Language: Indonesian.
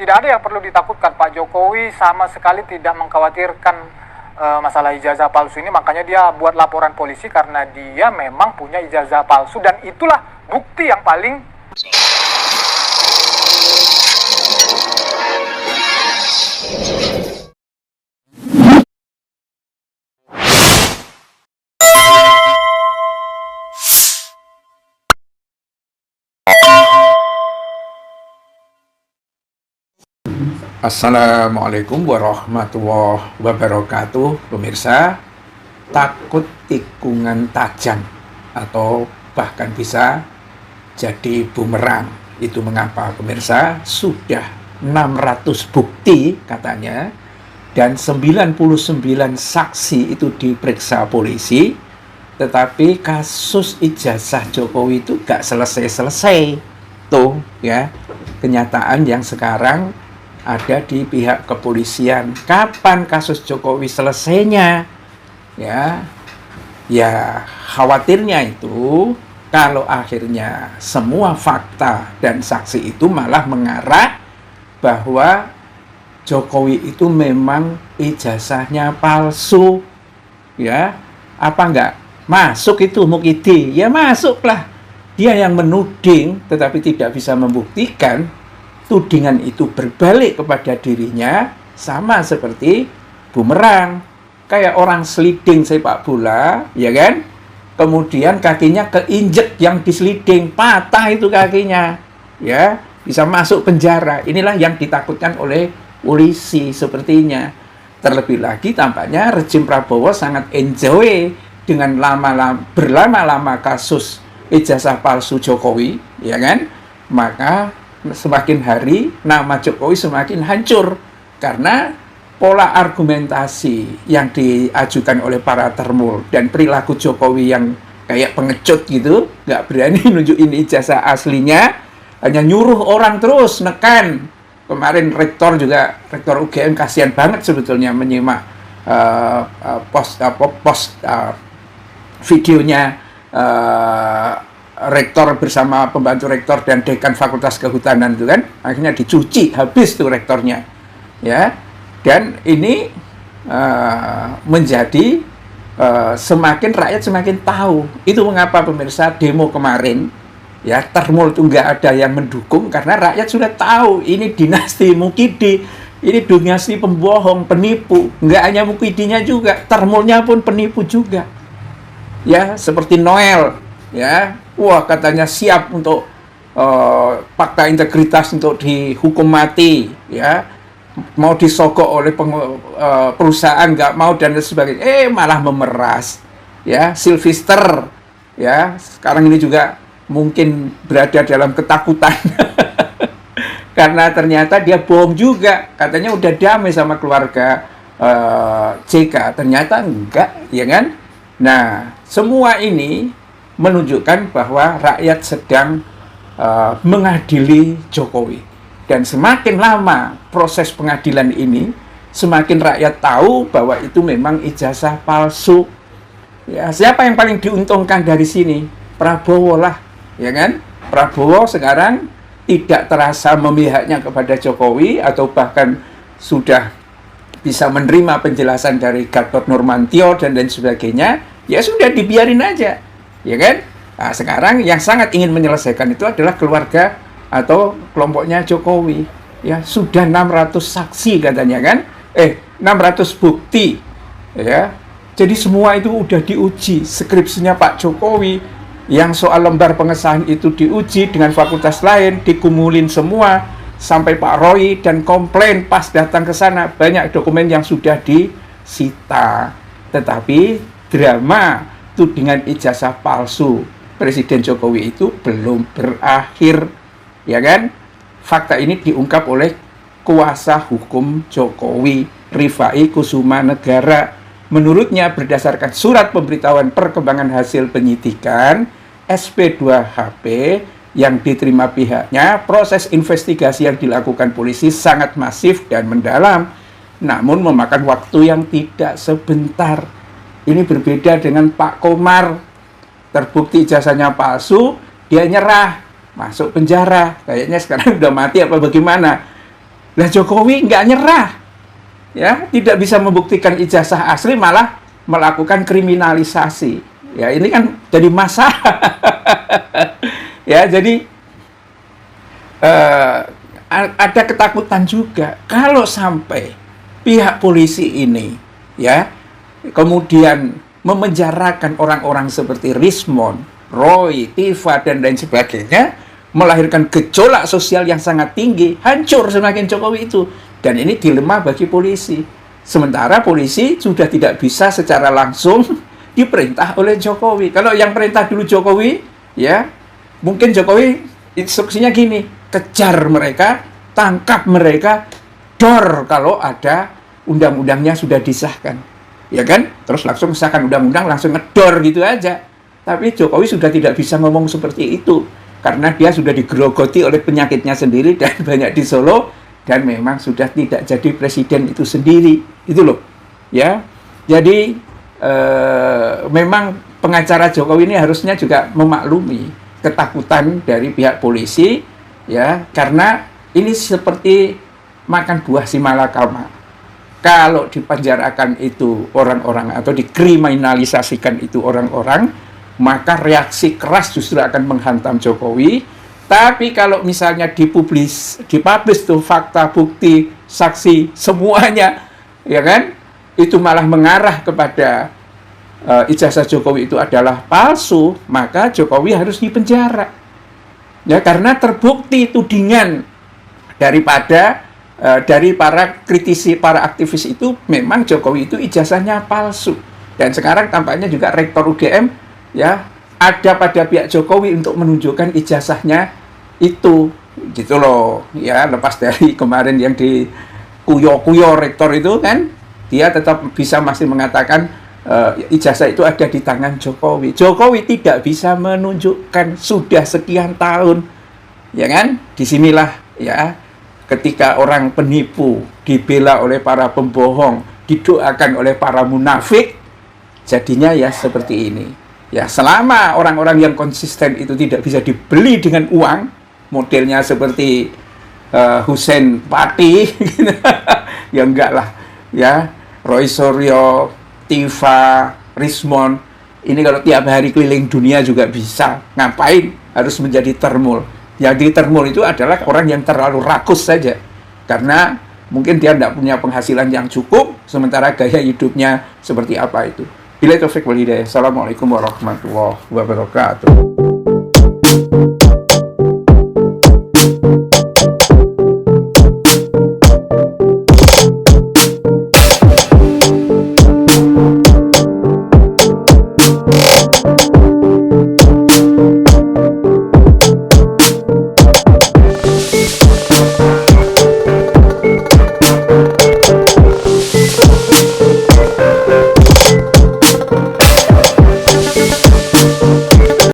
tidak ada yang perlu ditakutkan. Pak Jokowi sama sekali tidak mengkhawatirkan masalah ijazah palsu ini, makanya dia buat laporan polisi karena dia memang punya ijazah palsu, dan itulah bukti yang paling Assalamualaikum warahmatullahi wabarakatuh. Pemirsa, takut tikungan tajam atau bahkan bisa jadi bumerang. Itu mengapa pemirsa? Sudah 600 bukti katanya, dan 99 saksi itu diperiksa polisi, tetapi kasus ijazah Jokowi itu gak selesai-selesai. Tuh ya, kenyataan yang sekarang ada di pihak kepolisian. Kapan kasus Jokowi selesainya? Ya khawatirnya itu kalau akhirnya semua fakta dan saksi itu malah mengarah bahwa Jokowi itu memang ijazahnya palsu. Ya, apa enggak masuk itu Mukidi? Ya masuklah. Dia yang menuding tetapi tidak bisa membuktikan. Tudingan itu berbalik kepada dirinya, sama seperti bumerang. Kayak orang sliding sepak bola, ya kan? Kemudian kakinya keinjek yang disliding, patah itu kakinya. Ya, bisa masuk penjara. Inilah yang ditakutkan oleh polisi sepertinya. Terlebih lagi tampaknya rejim Prabowo sangat enjoy dengan berlama-lama kasus ijazah palsu Jokowi, ya kan? Maka semakin hari nama Jokowi semakin hancur karena pola argumentasi yang diajukan oleh para termul dan perilaku Jokowi yang kayak pengecut gitu, nggak berani nunjukin ijazah aslinya, hanya nyuruh orang terus nekan. Kemarin rektor UGM kasihan banget sebetulnya menyimak post videonya rektor bersama pembantu rektor dan dekan Fakultas Kehutanan itu kan, akhirnya dicuci habis tuh rektornya, ya. Dan ini menjadi semakin rakyat semakin tahu. Itu mengapa pemirsa demo kemarin, ya, termul itu nggak ada yang mendukung karena rakyat sudah tahu ini dinasti Mukidi, ini dinasti pembohong, penipu. Nggak hanya Mukidinya juga, termulnya pun penipu juga, ya, seperti Noel. Ya, wah katanya siap untuk fakta integritas untuk dihukum mati, ya, mau disogok oleh perusahaan nggak mau dan sebagainya, malah memeras, ya. Sylvester, ya, sekarang ini juga mungkin berada dalam ketakutan karena ternyata dia bohong juga, katanya udah damai sama keluarga JK, ternyata enggak, ya kan? Nah, semua ini menunjukkan bahwa rakyat sedang mengadili Jokowi. Dan semakin lama proses pengadilan ini, semakin rakyat tahu bahwa itu memang ijazah palsu. Ya, siapa yang paling diuntungkan dari sini? Prabowo lah, ya kan? Prabowo sekarang tidak terasa memihaknya kepada Jokowi atau bahkan sudah bisa menerima penjelasan dari Gatot Nurmantio dan lain sebagainya. Ya sudah, dibiarin aja. Ya kan? Nah, sekarang yang sangat ingin menyelesaikan itu adalah keluarga atau kelompoknya Jokowi. Ya, sudah 600 saksi katanya kan? 600 bukti. Ya. Jadi semua itu udah diuji. Skripsinya Pak Jokowi yang soal lembar pengesahan itu diuji dengan fakultas lain, dikumulin semua sampai Pak Roy dan komplain pas datang ke sana, banyak dokumen yang sudah disita. Tetapi drama tudingan ijazah palsu Presiden Jokowi itu belum berakhir, ya kan? Fakta ini diungkap oleh kuasa hukum Jokowi, Rifai Kusuma Negara. Menurutnya berdasarkan surat pemberitahuan perkembangan hasil penyidikan SP2HP yang diterima pihaknya, proses investigasi yang dilakukan polisi sangat masif dan mendalam, namun memakan waktu yang tidak sebentar. Ini berbeda dengan Pak Komar, terbukti ijazahnya palsu, dia nyerah, masuk penjara, kayaknya sekarang udah mati apa bagaimana. Lah Jokowi nggak nyerah, ya, tidak bisa membuktikan ijazah asli, malah melakukan kriminalisasi. Ya, ini kan jadi masalah. Ya, jadi ada ketakutan juga kalau sampai pihak polisi ini, ya, kemudian memenjarakan orang-orang seperti Rismond, Roy, Tifa, dan lain sebagainya, melahirkan gejolak sosial yang sangat tinggi, hancur semakin Jokowi itu. Dan ini dilema bagi polisi. Sementara polisi sudah tidak bisa secara langsung diperintah oleh Jokowi. Kalau yang perintah dulu Jokowi, ya, mungkin Jokowi instruksinya gini, kejar mereka, tangkap mereka, dor kalau ada undang-undangnya sudah disahkan. Ya kan? Terus langsung sahkan undang-undang, langsung ngedor gitu aja. Tapi Jokowi sudah tidak bisa ngomong seperti itu, karena dia sudah digerogoti oleh penyakitnya sendiri dan banyak di Solo, dan memang sudah tidak jadi presiden itu sendiri, itu loh, ya. Jadi memang pengacara Jokowi ini harusnya juga memaklumi ketakutan dari pihak polisi, ya, karena ini seperti makan buah si malakama. Kalau dipenjarakan itu orang-orang atau dikriminalisasikan itu orang-orang, maka reaksi keras justru akan menghantam Jokowi. Tapi kalau misalnya dipublish tuh fakta, bukti, saksi, semuanya, ya kan, itu malah mengarah kepada ijazah Jokowi itu adalah palsu, maka Jokowi harus dipenjara. Ya, karena terbukti tudingan daripada dari para kritisi, para aktivis itu, memang Jokowi itu ijazahnya palsu. Dan sekarang tampaknya juga Rektor UGM, ya, ada pada pihak Jokowi untuk menunjukkan ijazahnya itu, gitu loh, ya. Lepas dari kemarin yang di kuyo-kuyo rektor itu kan, dia tetap bisa masih mengatakan ijazah itu ada di tangan Jokowi. Jokowi tidak bisa menunjukkan sudah sekian tahun, ya kan? Disinilah, ya, ketika orang penipu dibela oleh para pembohong, didoakan oleh para munafik, jadinya ya seperti ini. Ya, selama orang-orang yang konsisten itu tidak bisa dibeli dengan uang, modelnya seperti Hussein Pati, ya enggak lah, ya, Roy Suryo, Tifa, Rismond, ini kalau tiap hari keliling dunia juga bisa, ngapain harus menjadi termul? Jadi termul itu adalah orang yang terlalu rakus saja, karena mungkin dia tidak punya penghasilan yang cukup, sementara gaya hidupnya seperti apa itu. Bila taufik wal hidayah. Assalamualaikum warahmatullahi wabarakatuh.